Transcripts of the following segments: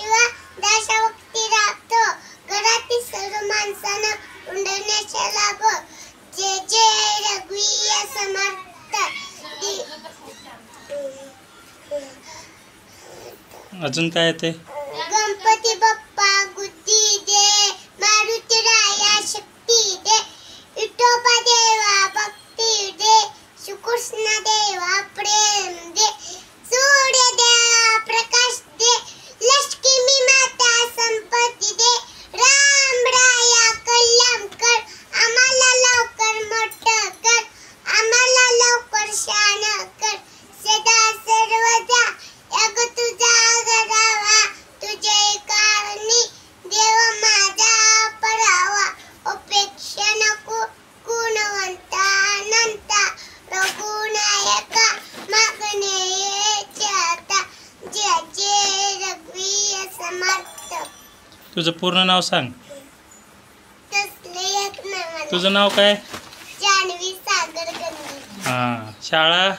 दिवा देशाभक्ती राखतो, घरातील सर्व माणसांना उंडवण्याचा लाभ. जय जय रघुवीर समर्थ. अजून काय ते? गणपती बाप्पा बुद्धी दे, मारुती राया शक्ती दे, विठोबा देवा भक्ती दे, श्रीकृष्ण देवा प्रेम दे, सूर्य देवा प्रकाश दे, लक्ष्मी माता संपत्ती दे, राम राया कल्याण कर, आम्हाला लवकर मोठं कर, आम्हाला लवकर शान कर, सदा सर्वदा एक तुझा गरावा, तुझे कारणी देव माझा परावा, उपेक्षा नको गुणवंता अनंता, रघुनायका मागणे येता, जय जय रघुवीर समर्थ. तुझं पूर्ण नाव सांग. तसले एक नाव. तुझं नाव काय? जान्हवी सागर गंधी. हां. शाळा?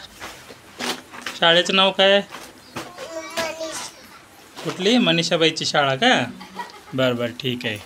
शाळेचं नाव काय? मनीषा. कुठली? मनीषाबाईची शाळा का? बरं बरं ठीक आहे.